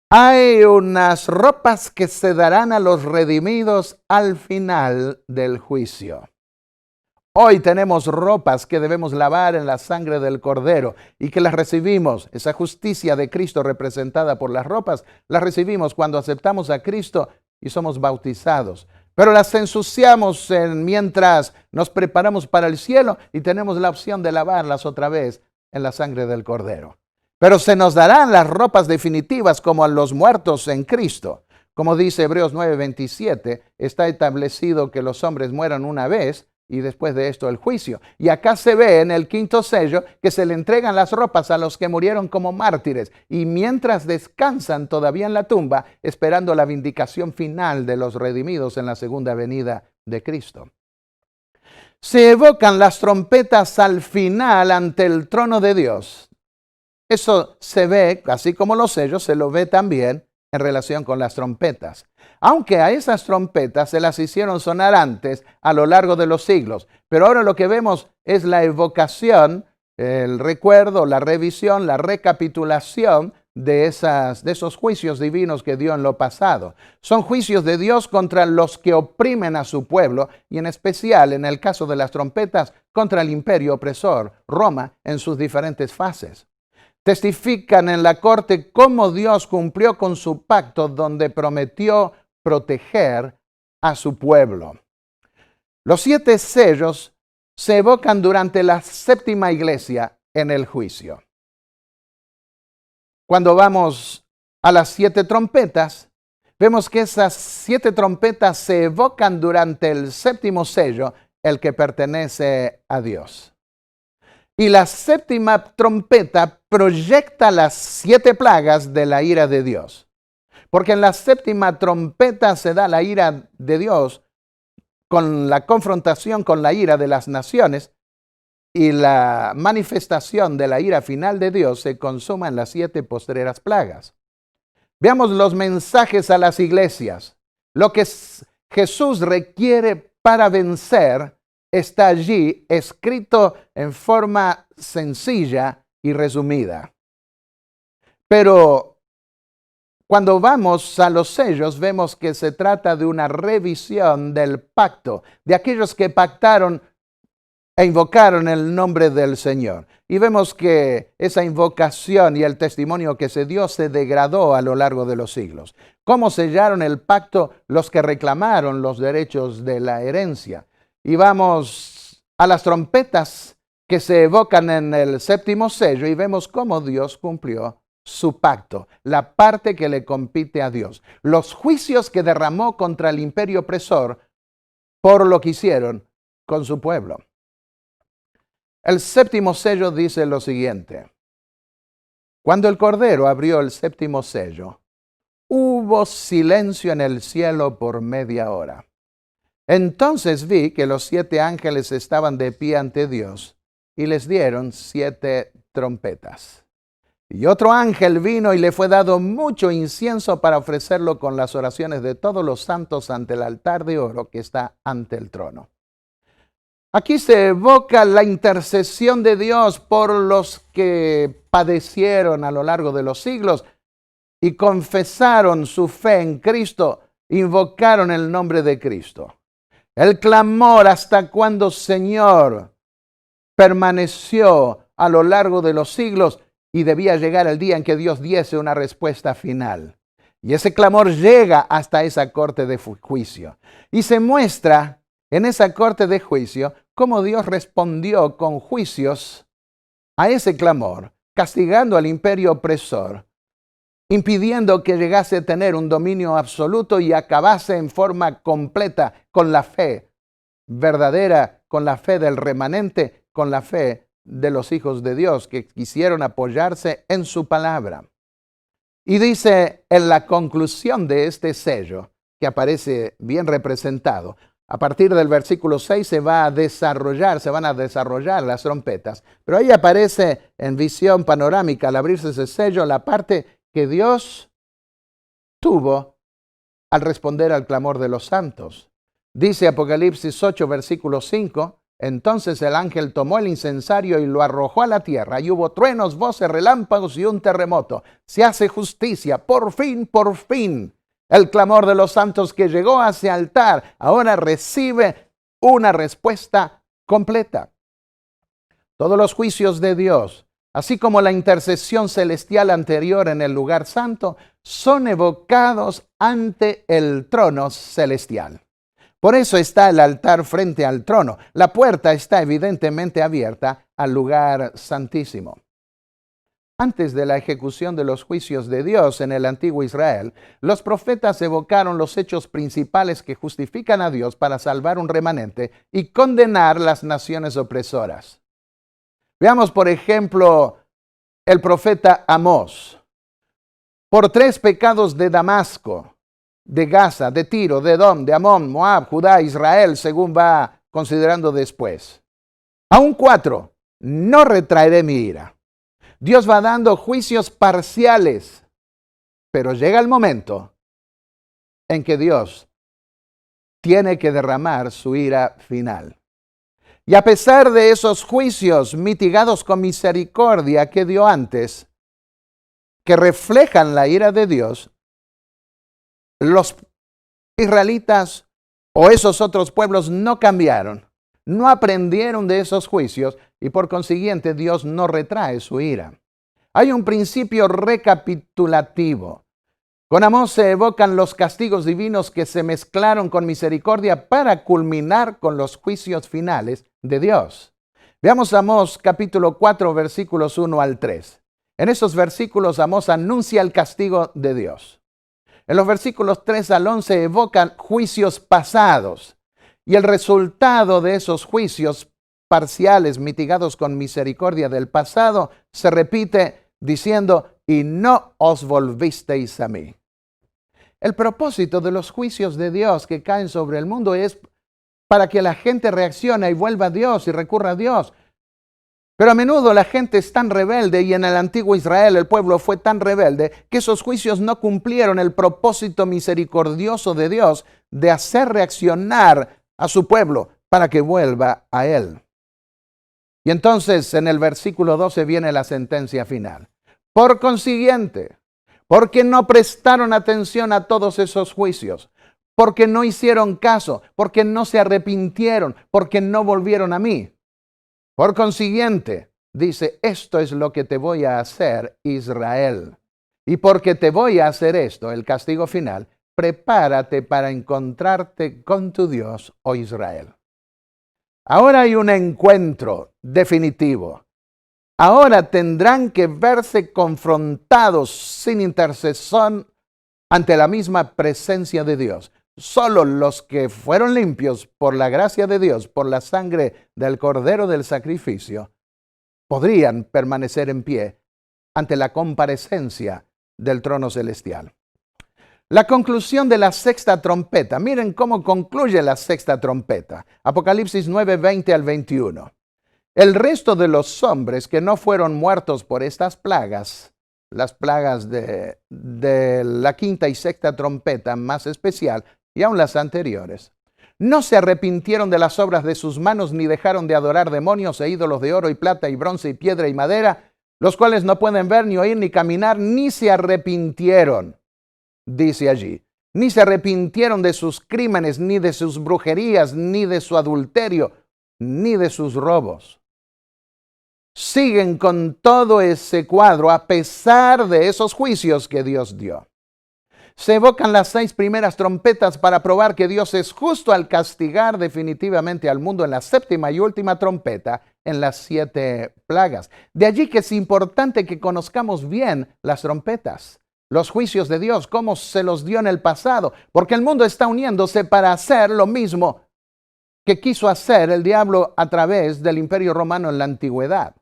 Hay unas ropas que se darán a los redimidos al final del juicio. Hoy tenemos ropas que debemos lavar en la sangre del Cordero y que las recibimos, esa justicia de Cristo representada por las ropas, las recibimos cuando aceptamos a Cristo y somos bautizados. Pero las ensuciamos mientras nos preparamos para el cielo y tenemos la opción de lavarlas otra vez en la sangre del Cordero. Pero se nos darán las ropas definitivas como a los muertos en Cristo. Como dice Hebreos 9:27, está establecido que los hombres mueran una vez y después de esto el juicio. Y acá se ve en el 5º sello que se le entregan las ropas a los que murieron como mártires y mientras descansan todavía en la tumba esperando la vindicación final de los redimidos en la segunda venida de Cristo. Se evocan las trompetas al final ante el trono de Dios. Eso se ve, así como los sellos, se lo ve también en relación con las trompetas. Aunque a esas trompetas se las hicieron sonar antes a lo largo de los siglos. Pero ahora lo que vemos es la evocación, el recuerdo, la revisión, la recapitulación de esos juicios divinos que dio en lo pasado. Son juicios de Dios contra los que oprimen a su pueblo y en especial, en el caso de las trompetas, contra el imperio opresor, Roma, en sus diferentes fases. Testifican en la corte cómo Dios cumplió con su pacto donde prometió proteger a su pueblo. Los 7 sellos se evocan durante la séptima iglesia en el juicio. Cuando vamos a las 7 trompetas, vemos que esas 7 trompetas se evocan durante el séptimo sello, el que pertenece a Dios. Y la séptima trompeta proyecta las 7 plagas de la ira de Dios. Porque en la séptima trompeta se da la ira de Dios con la confrontación con la ira de las naciones, y la manifestación de la ira final de Dios se consuma en las 7 postreras plagas. Veamos los mensajes a las iglesias. Lo que Jesús requiere para vencer está allí escrito en forma sencilla y resumida. Pero cuando vamos a los sellos, vemos que se trata de una revisión del pacto, de aquellos que pactaron e invocaron el nombre del Señor. Y vemos que esa invocación y el testimonio que se dio se degradó a lo largo de los siglos. ¿Cómo sellaron el pacto los que reclamaron los derechos de la herencia? Y vamos a las trompetas que se evocan en el séptimo sello y vemos cómo Dios cumplió su pacto, la parte que le compite a Dios. Los juicios que derramó contra el imperio opresor por lo que hicieron con su pueblo. El séptimo sello dice lo siguiente: cuando el Cordero abrió el séptimo sello, hubo silencio en el cielo por media hora. Entonces vi que los 7 ángeles estaban de pie ante Dios y les dieron 7 trompetas. Y otro ángel vino y le fue dado mucho incienso para ofrecerlo con las oraciones de todos los santos ante el altar de oro que está ante el trono. Aquí se evoca la intercesión de Dios por los que padecieron a lo largo de los siglos y confesaron su fe en Cristo, invocaron el nombre de Cristo. El clamor hasta cuando, Señor, permaneció a lo largo de los siglos y debía llegar el día en que Dios diese una respuesta final. Y ese clamor llega hasta esa corte de juicio. Y se muestra en esa corte de juicio cómo Dios respondió con juicios a ese clamor, castigando al imperio opresor, impidiendo que llegase a tener un dominio absoluto y acabase en forma completa con la fe verdadera, con la fe del remanente, con la fe de los hijos de Dios que quisieron apoyarse en su palabra. Y dice en la conclusión de este sello, que aparece bien representado, a partir del versículo 6 se van a desarrollar las trompetas, pero ahí aparece en visión panorámica al abrirse ese sello la parte que Dios tuvo al responder al clamor de los santos. Dice Apocalipsis 8, versículo 5, entonces el ángel tomó el incensario y lo arrojó a la tierra, y hubo truenos, voces, relámpagos y un terremoto. Se hace justicia, por fin, el clamor de los santos que llegó a ese altar ahora recibe una respuesta completa. Todos los juicios de Dios, así como la intercesión celestial anterior en el lugar santo, son evocados ante el trono celestial. Por eso está el altar frente al trono. La puerta está evidentemente abierta al lugar santísimo. Antes de la ejecución de los juicios de Dios en el antiguo Israel, los profetas evocaron los hechos principales que justifican a Dios para salvar un remanente y condenar las naciones opresoras. Veamos, por ejemplo, el profeta Amós. Por 3 pecados de Damasco, de Gaza, de Tiro, de Edom, de Amón, Moab, Judá, Israel, según va considerando después. Aún 4, no retraeré mi ira. Dios va dando juicios parciales, pero llega el momento en que Dios tiene que derramar su ira final. Y a pesar de esos juicios mitigados con misericordia que dio antes, que reflejan la ira de Dios, los israelitas o esos otros pueblos no cambiaron, no aprendieron de esos juicios y por consiguiente Dios no retrae su ira. Hay un principio recapitulativo. Con Amós se evocan los castigos divinos que se mezclaron con misericordia para culminar con los juicios finales de Dios. Veamos Amós capítulo 4 versículos 1 al 3. En esos versículos Amós anuncia el castigo de Dios. En los versículos 3 al 11 evocan juicios pasados y el resultado de esos juicios parciales mitigados con misericordia del pasado se repite diciendo, y no os volvisteis a mí. El propósito de los juicios de Dios que caen sobre el mundo es para que la gente reaccione y vuelva a Dios y recurra a Dios. Pero a menudo la gente es tan rebelde, y en el antiguo Israel el pueblo fue tan rebelde, que esos juicios no cumplieron el propósito misericordioso de Dios de hacer reaccionar a su pueblo para que vuelva a Él. Y entonces en el versículo 12 viene la sentencia final. Por consiguiente, porque no prestaron atención a todos esos juicios, porque no hicieron caso, porque no se arrepintieron, porque no volvieron a mí. Por consiguiente, dice, esto es lo que te voy a hacer, Israel. Y porque te voy a hacer esto, el castigo final, prepárate para encontrarte con tu Dios, oh Israel. Ahora hay un encuentro definitivo. Ahora tendrán que verse confrontados sin intercesión ante la misma presencia de Dios. Solo los que fueron limpios por la gracia de Dios, por la sangre del Cordero del sacrificio, podrían permanecer en pie ante la comparecencia del trono celestial. La conclusión de la sexta trompeta. Miren cómo concluye la sexta trompeta. Apocalipsis 9, 20 al 21. El resto de los hombres que no fueron muertos por estas plagas, las plagas de la quinta y sexta trompeta más especial, y aun las anteriores, no se arrepintieron de las obras de sus manos, ni dejaron de adorar demonios e ídolos de oro y plata y bronce y piedra y madera, los cuales no pueden ver, ni oír, ni caminar, ni se arrepintieron, dice allí. Ni se arrepintieron de sus crímenes, ni de sus brujerías, ni de su adulterio, ni de sus robos. Siguen con todo ese cuadro a pesar de esos juicios que Dios dio. Se evocan las 6 primeras trompetas para probar que Dios es justo al castigar definitivamente al mundo en la séptima y última trompeta, en las 7 plagas. De allí que es importante que conozcamos bien las trompetas, los juicios de Dios, cómo se los dio en el pasado, porque el mundo está uniéndose para hacer lo mismo que quiso hacer el diablo a través del Imperio Romano en la antigüedad.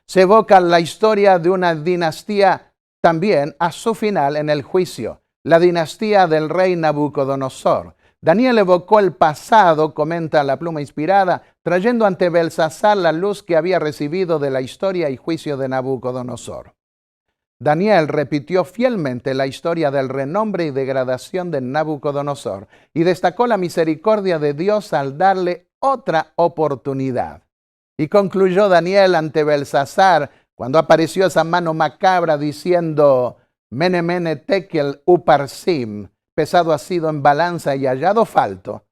Se evoca la historia de una dinastía también a su final en el juicio, la dinastía del rey Nabucodonosor. Daniel evocó el pasado, comenta la pluma inspirada, trayendo ante Belsasar la luz que había recibido de la historia y juicio de Nabucodonosor. Daniel repitió fielmente la historia del renombre y degradación de Nabucodonosor y destacó la misericordia de Dios al darle otra oportunidad. Y concluyó Daniel ante Belsasar cuando apareció esa mano macabra diciendo, Mene, mene, tekel, uparsim, pesado ha sido en balanza y hallado falto.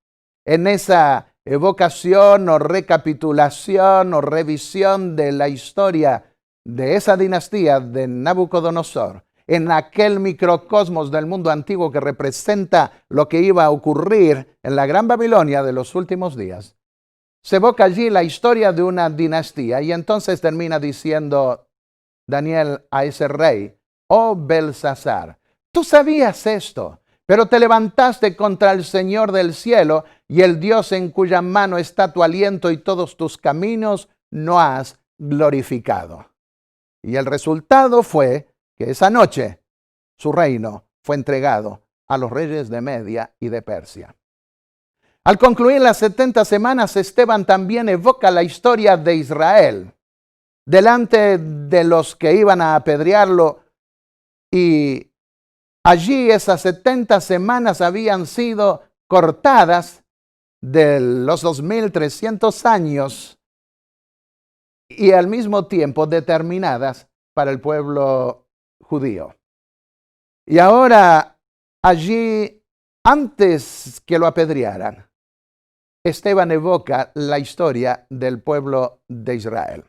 En esa evocación o recapitulación o revisión de la historia de esa dinastía de Nabucodonosor, en aquel microcosmos del mundo antiguo que representa lo que iba a ocurrir en la Gran Babilonia de los últimos días, se evoca allí la historia de una dinastía y entonces termina diciendo Daniel a ese rey, oh Belsasar, tú sabías esto, pero te levantaste contra el Señor del cielo y el Dios en cuya mano está tu aliento y todos tus caminos no has glorificado. Y el resultado fue que esa noche su reino fue entregado a los reyes de Media y de Persia. Al concluir las 70 semanas, Esteban también evoca la historia de Israel delante de los que iban a apedrearlo, y allí esas 70 semanas habían sido cortadas de los 2300 años y al mismo tiempo determinadas para el pueblo judío. Y ahora allí, antes que lo apedrearan, Esteban evoca la historia del pueblo de Israel.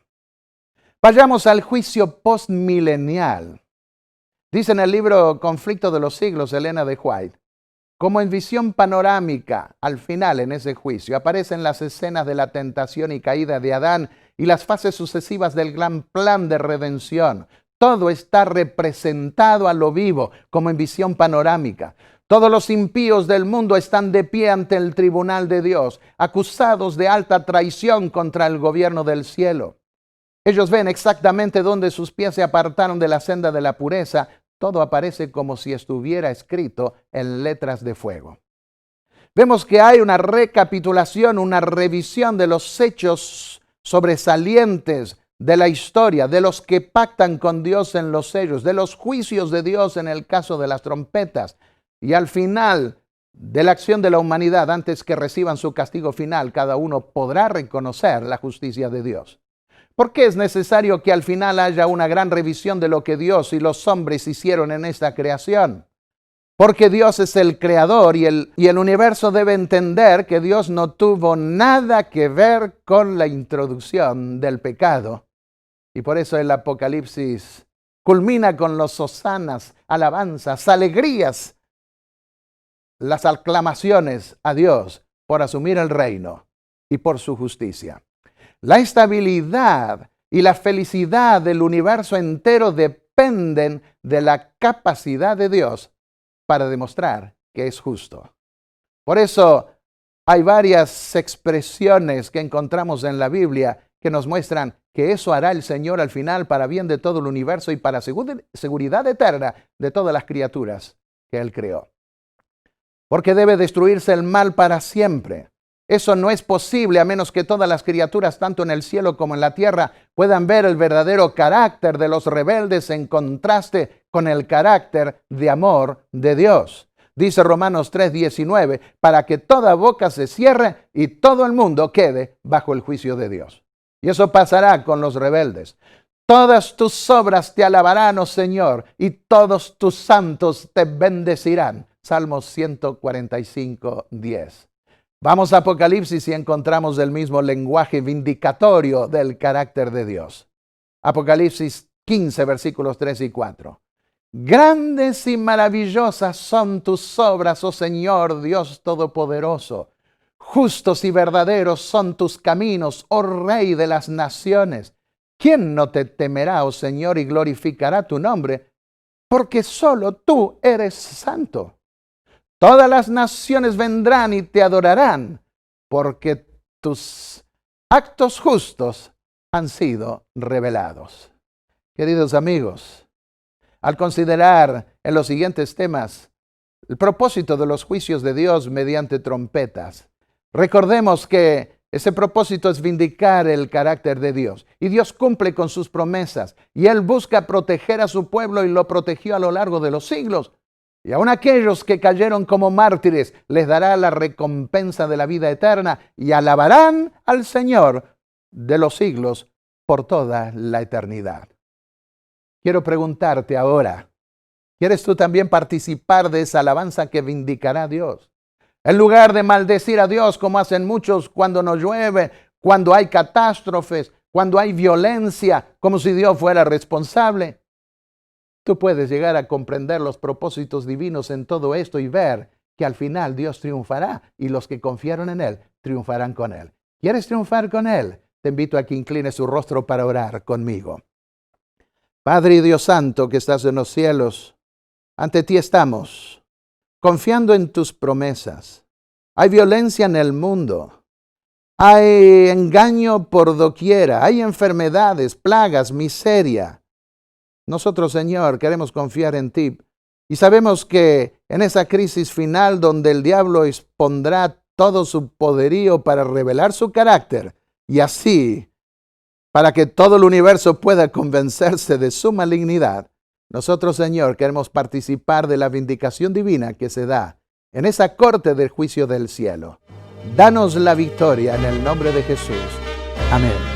Vayamos al juicio postmilenial. Dice en el libro Conflicto de los Siglos, Elena de White, como en visión panorámica, al final en ese juicio, aparecen las escenas de la tentación y caída de Adán y las fases sucesivas del gran plan de redención. Todo está representado a lo vivo, como en visión panorámica. Todos los impíos del mundo están de pie ante el tribunal de Dios, acusados de alta traición contra el gobierno del cielo. Ellos ven exactamente dónde sus pies se apartaron de la senda de la pureza. Todo aparece como si estuviera escrito en letras de fuego. Vemos que hay una recapitulación, una revisión de los hechos sobresalientes de la historia, de los que pactan con Dios en los sellos, de los juicios de Dios en el caso de las trompetas. Y al final de la acción de la humanidad, antes que reciban su castigo final, cada uno podrá reconocer la justicia de Dios. ¿Por qué es necesario que al final haya una gran revisión de lo que Dios y los hombres hicieron en esta creación? Porque Dios es el creador y el universo debe entender que Dios no tuvo nada que ver con la introducción del pecado. Y por eso el Apocalipsis culmina con los hosanas, alabanzas, alegrías, las aclamaciones a Dios por asumir el reino y por su justicia. La estabilidad y la felicidad del universo entero dependen de la capacidad de Dios para demostrar que es justo. Por eso hay varias expresiones que encontramos en la Biblia que nos muestran que eso hará el Señor al final para bien de todo el universo y para seguridad eterna de todas las criaturas que Él creó. Porque debe destruirse el mal para siempre. Eso no es posible a menos que todas las criaturas, tanto en el cielo como en la tierra, puedan ver el verdadero carácter de los rebeldes en contraste con el carácter de amor de Dios. Dice Romanos 3:19, para que toda boca se cierre y todo el mundo quede bajo el juicio de Dios. Y eso pasará con los rebeldes. Todas tus obras te alabarán, oh Señor, y todos tus santos te bendecirán. Salmos 145:10. Vamos a Apocalipsis y encontramos el mismo lenguaje vindicatorio del carácter de Dios. Apocalipsis 15, versículos 3 y 4. Grandes y maravillosas son tus obras, oh Señor, Dios Todopoderoso. Justos y verdaderos son tus caminos, oh Rey de las naciones. ¿Quién no te temerá, oh Señor, y glorificará tu nombre? Porque solo tú eres santo. Todas las naciones vendrán y te adorarán, porque tus actos justos han sido revelados. Queridos amigos, al considerar en los siguientes temas el propósito de los juicios de Dios mediante trompetas, recordemos que ese propósito es vindicar el carácter de Dios. Y Dios cumple con sus promesas, y Él busca proteger a su pueblo y lo protegió a lo largo de los siglos. Y aun aquellos que cayeron como mártires les dará la recompensa de la vida eterna y alabarán al Señor de los siglos por toda la eternidad. Quiero preguntarte ahora, ¿quieres tú también participar de esa alabanza que vindicará a Dios? En lugar de maldecir a Dios como hacen muchos cuando no llueve, cuando hay catástrofes, cuando hay violencia, como si Dios fuera responsable. Tú puedes llegar a comprender los propósitos divinos en todo esto y ver que al final Dios triunfará y los que confiaron en Él triunfarán con Él. ¿Quieres triunfar con Él? Te invito a que inclines su rostro para orar conmigo. Padre y Dios Santo que estás en los cielos, ante ti estamos, confiando en tus promesas. Hay violencia en el mundo, hay engaño por doquiera, hay enfermedades, plagas, miseria. Nosotros, Señor, queremos confiar en ti y sabemos que en esa crisis final donde el diablo expondrá todo su poderío para revelar su carácter y así, para que todo el universo pueda convencerse de su malignidad, nosotros, Señor, queremos participar de la vindicación divina que se da en esa corte del juicio del cielo. Danos la victoria en el nombre de Jesús. Amén.